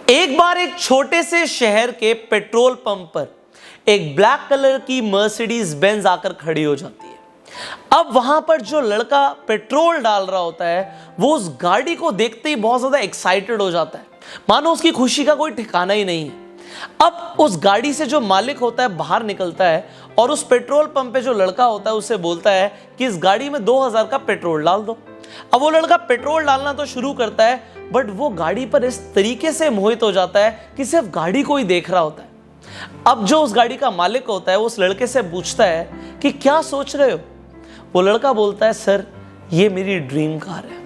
एक बार एक छोटे से शहर के पेट्रोल पंप पर एक ब्लैक कलर की मर्सिडीज बेंज आकर खड़ी हो जाती है। अब वहां पर जो लड़का पेट्रोल डाल रहा होता है वो उस गाड़ी को देखते ही बहुत ज्यादा एक्साइटेड हो जाता है, मानो उसकी खुशी का कोई ठिकाना ही नहीं है। अब उस गाड़ी से जो मालिक होता है बाहर निकलता है और उस पेट्रोल पंप पे जो लड़का होता है उससे बोलता है कि इस गाड़ी में 2000 का पेट्रोल डाल दो। अब वो लड़का पेट्रोल डालना तो शुरू करता है, बट वो गाड़ी पर इस तरीके से मोहित हो जाता है कि सिर्फ गाड़ी को ही देख रहा होता है। अब जो उस गाड़ी का मालिक होता है वो उस लड़के से पूछता है कि क्या सोच रहे हो। वो लड़का बोलता है, सर ये मेरी ड्रीम कार है,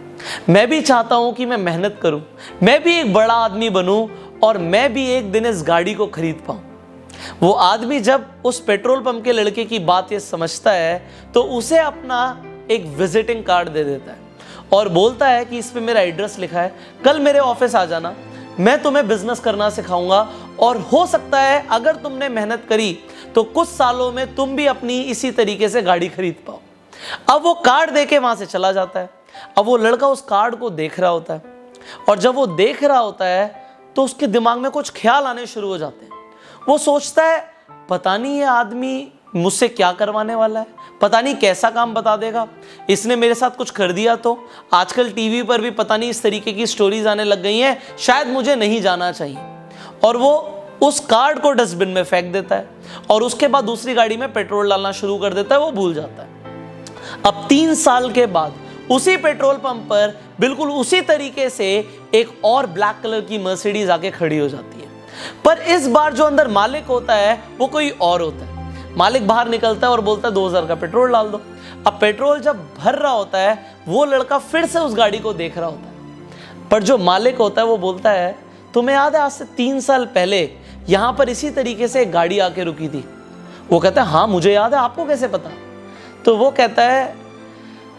मैं भी चाहता हूं कि मैं मेहनत करूं, मैं भी एक बड़ा आदमी बनूं और मैं भी एक दिन इस गाड़ी को खरीद पाऊं। वो आदमी जब उस पेट्रोल पंप के लड़के की बात ये समझता है तो उसे अपना एक विजिटिंग कार्ड दे देता है और बोलता है कि इस पे मेरा एड्रेस लिखा है, कल मेरे ऑफिस आ जाना, मैं तुम्हें बिजनेस करना सिखाऊंगा और हो सकता है अगर तुमने मेहनत करी तो कुछ सालों में तुम भी अपनी इसी तरीके से गाड़ी खरीद पाओ। अब वो कार्ड देके वहां से चला जाता है। अब वो लड़का उस कार्ड को देख रहा होता है और जब वो देख रहा होता है तो उसके दिमाग में कुछ ख्याल आने शुरू हो जाते हैं। वो सोचता है, पता नहीं ये आदमी मुझसे क्या करवाने वाला है, पता नहीं कैसा काम बता देगा, इसने मेरे साथ कुछ कर दिया तो। आजकल टीवी पर भी पता नहीं इस तरीके की स्टोरीज आने लग गई हैं, शायद मुझे नहीं जाना चाहिए। और वो उस कार्ड को डस्टबिन में फेंक देता है और उसके बाद दूसरी गाड़ी में पेट्रोल डालना शुरू कर देता है, वो भूल जाता है। अब 3 साल के बाद उसी पेट्रोल पंप पर बिल्कुल उसी तरीके से एक और ब्लैक कलर की मर्सिडीज आके खड़ी हो जाती है, पर इस बार जो अंदर मालिक होता है वो कोई और होता है। मालिक बाहर निकलता है और बोलता है 2000 का पेट्रोल डाल दो। अब पेट्रोल जब भर रहा होता है वो लड़का फिर से उस गाड़ी को देख रहा होता है, पर जो मालिक होता है वो बोलता है, तुम्हें याद है आज से 3 साल पहले यहां पर इसी तरीके से एक गाड़ी आके रुकी थी। वो कहता है, हाँ मुझे याद है, आपको कैसे पता। तो वो कहता है,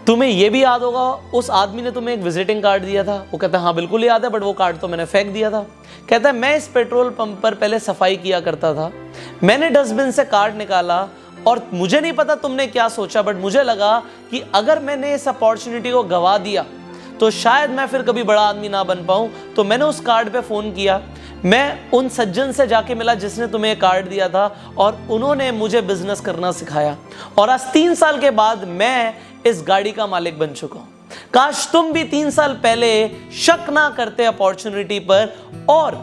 तुम्हें यह भी याद होगा उस आदमी ने तुम्हें एक विजिटिंग कार्ड दिया था। वो कहता है, हाँ बिल्कुल याद है, बट वो कार्ड तो मैंने फेंक दिया था। कहता है, मैं इस पेट्रोल पंप पर पहले सफाई किया करता था, मैंने डस्टबिन से कार्ड निकाला और मुझे नहीं पता तुमने क्या सोचा, बट मुझे लगा कि अगर मैंने इस अपॉर्चुनिटी को गवा दिया तो शायद मैं फिर कभी बड़ा आदमी ना बन पाऊं। तो मैंने उस कार्ड पे फोन किया, मैं उन सज्जन से जाके मिला जिसने तुम्हें कार्ड दिया था और उन्होंने मुझे बिजनेस करना सिखाया और आज 3 साल के बाद मैं इस गाड़ी का मालिक बन चुका हूं। काश तुम भी 3 साल पहले शक ना करते अपॉर्चुनिटी पर और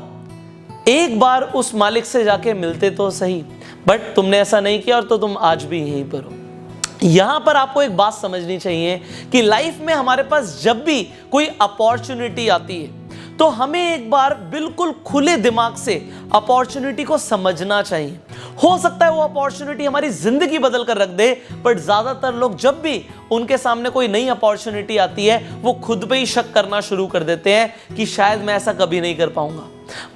एक बार उस मालिक से जाके मिलते तो सही, बट तुमने ऐसा नहीं किया और तो तुम आज भी यहीं पर हो। यहां पर आपको एक बात समझनी चाहिए कि लाइफ में हमारे पास जब भी कोई अपॉर्चुनिटी आती है तो हमें एक बार बिल्कुल खुले दिमाग से अपॉर्चुनिटी को समझना चाहिए। हो सकता है वो अपॉर्चुनिटी हमारी जिंदगी बदल कर रख दे, बट ज्यादातर लोग जब भी उनके सामने कोई नई अपॉर्चुनिटी आती है वो खुद पे ही शक करना शुरू कर देते हैं कि शायद मैं ऐसा कभी नहीं कर पाऊंगा।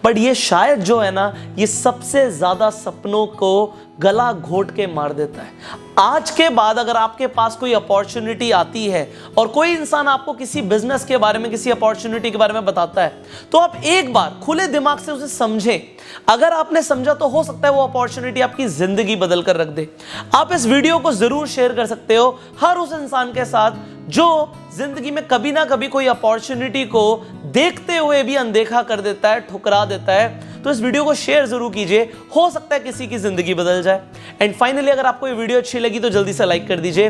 बट ये शायद जो है ना, ये सबसे ज्यादा सपनों को गला घोट के मार देता है। आज के बाद अगर आपके पास कोई अपॉर्चुनिटी आती है और कोई इंसान आपको किसी बिजनेस के बारे में, किसी अपॉर्चुनिटी के बारे में बताता है, तो आप एक बार खुले दिमाग से उसे समझें। अगर आपने समझा तो हो सकता है वो अपॉर्चुनिटी आपकी जिंदगी बदल कर रख दे। आप इस वीडियो को जरूर शेयर कर सकते हो हर उस इंसान के साथ जो जिंदगी में कभी ना कभी कोई अपॉर्चुनिटी को देखते हुए भी अनदेखा कर देता है, ठुकरा देता है। तो इस वीडियो को शेयर जरूर कीजिए, हो सकता है किसी की जिंदगी बदल जाए। एंड फाइनली अगर आपको ये वीडियो अच्छी लगी तो जल्दी से लाइक कर दीजिए।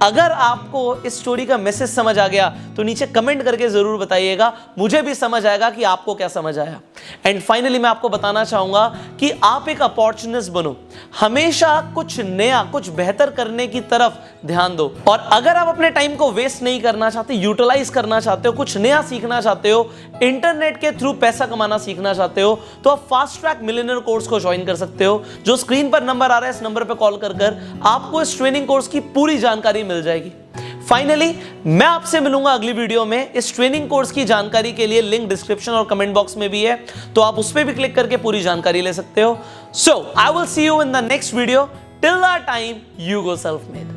अगर आपको इस स्टोरी का मैसेज समझ आ गया तो नीचे कमेंट करके जरूर बताइएगा, मुझे भी समझ आएगा कि आपको क्या समझ आया। एंड फाइनली मैं आपको बताना चाहूंगा कि आप एक अपॉर्चुनिस्ट बनो, हमेशा कुछ नया, कुछ बेहतर करने की तरफ ध्यान दो। और अगर आप अपने टाइम को वेस्ट नहीं करना चाहते, यूटिलाइज करना चाहते हो, कुछ नया सीखना चाहते हो, इंटरनेट के थ्रू पैसा कमाना सीखना चाहते हो, तो आप फास्ट ट्रैक मिलियनेयर कोर्स को ज्वाइन कर सकते हो। जो स्क्रीन पर नंबर आ रहा है इस नंबर पर कॉल कर आपको इस ट्रेनिंग कोर्स की पूरी जानकारी मिल जाएगी। फाइनली मैं आपसे मिलूंगा अगली वीडियो में। इस ट्रेनिंग कोर्स की जानकारी के लिए लिंक डिस्क्रिप्शन और कमेंट बॉक्स में भी है, तो आप उस पर भी क्लिक करके पूरी जानकारी ले सकते हो। So I will see you in the next video. Till that time, you go self made.